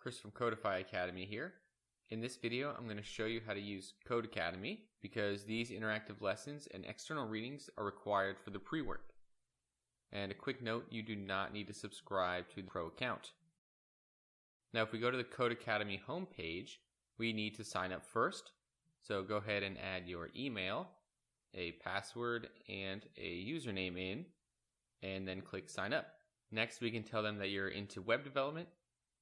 Chris from Codify Academy here. In this video, I'm going to show you how to use Codecademy because these interactive lessons and external readings are required for the pre-work. And a quick note, you do not need to subscribe to the Pro account. Now, if we go to the Codecademy homepage, we need to sign up first. So go ahead and add your email, a password, and a username in, and then click sign up. Next, we can tell them that you're into web development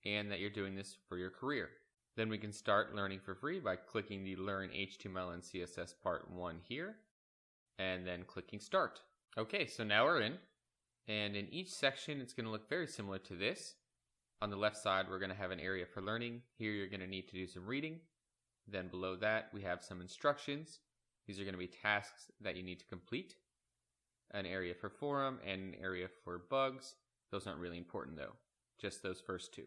and that you're doing this for your career. Then we can start learning for free by clicking the Learn HTML and CSS Part 1 here, and then clicking Start. Okay, so now we're in, and in each section it's going to look very similar to this. On the left side, we're going to have an area for learning. Here you're going to need to do some reading. Then below that, we have some instructions. These are going to be tasks that you need to complete. An area for forum and an area for bugs. Those aren't really important though, just those first two.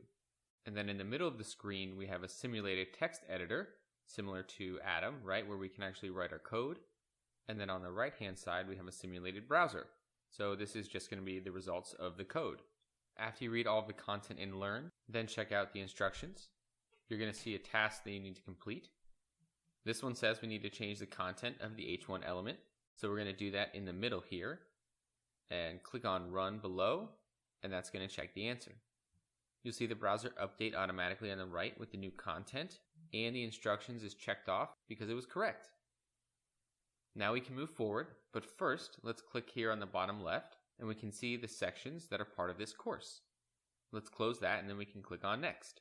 And then in the middle of the screen, we have a simulated text editor, similar to Atom, right, where we can actually write our code. And then on the right-hand side, we have a simulated browser. So this is just going to be the results of the code. After you read all of the content and learn, then check out the instructions. You're going to see a task that you need to complete. This one says we need to change the content of the H1 element. So we're going to do that in the middle here. And click on Run below, and that's going to check the answer. You'll see the browser update automatically on the right with the new content, and the instructions is checked off because it was correct. Now we can move forward, but first let's click here on the bottom left, and we can see the sections that are part of this course. Let's close that, and then we can click on Next.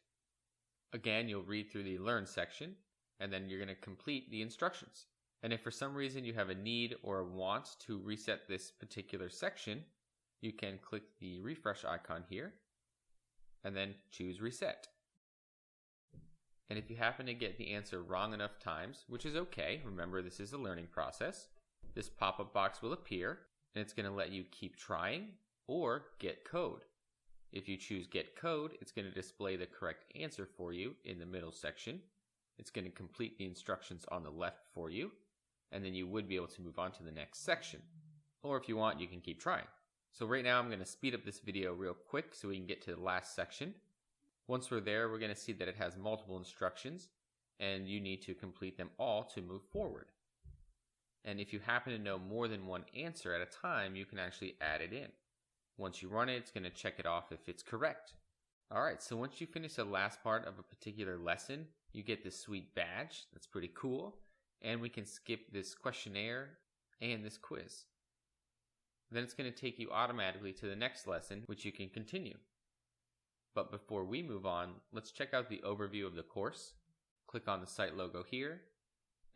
Again, you'll read through the Learn section, and then you're going to complete the instructions. And if for some reason you have a need or a want to reset this particular section, you can click the refresh icon here, and then choose Reset. And if you happen to get the answer wrong enough times, which is okay, remember this is a learning process, this pop-up box will appear, and it's going to let you keep trying or get code. If you choose Get Code, it's going to display the correct answer for you in the middle section. It's going to complete the instructions on the left for you, and then you would be able to move on to the next section. Or if you want, you can keep trying. So right now I'm going to speed up this video real quick so we can get to the last section. Once we're there, we're going to see that it has multiple instructions, and you need to complete them all to move forward. And if you happen to know more than one answer at a time, you can actually add it in. Once you run it, it's going to check it off if it's correct. Alright, so once you finish the last part of a particular lesson, you get this sweet badge. That's pretty cool. And we can skip this questionnaire and this quiz. Then it's going to take you automatically to the next lesson, which you can continue. But before we move on, let's check out the overview of the course. Click on the site logo here,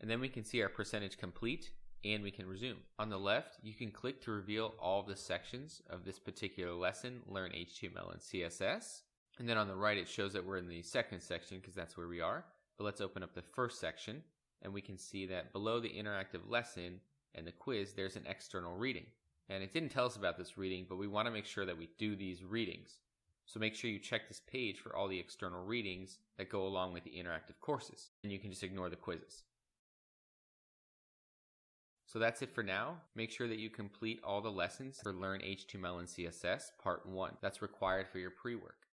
and then we can see our percentage complete, and we can resume. On the left, you can click to reveal all of the sections of this particular lesson, Learn HTML and CSS. And then on the right, it shows that we're in the second section because that's where we are. But let's open up the first section, and we can see that below the interactive lesson and the quiz, there's an external reading. And it didn't tell us about this reading, but we want to make sure that we do these readings. So make sure you check this page for all the external readings that go along with the interactive courses. And you can just ignore the quizzes. So that's it for now. Make sure that you complete all the lessons for Learn HTML and CSS Part 1. That's required for your pre-work.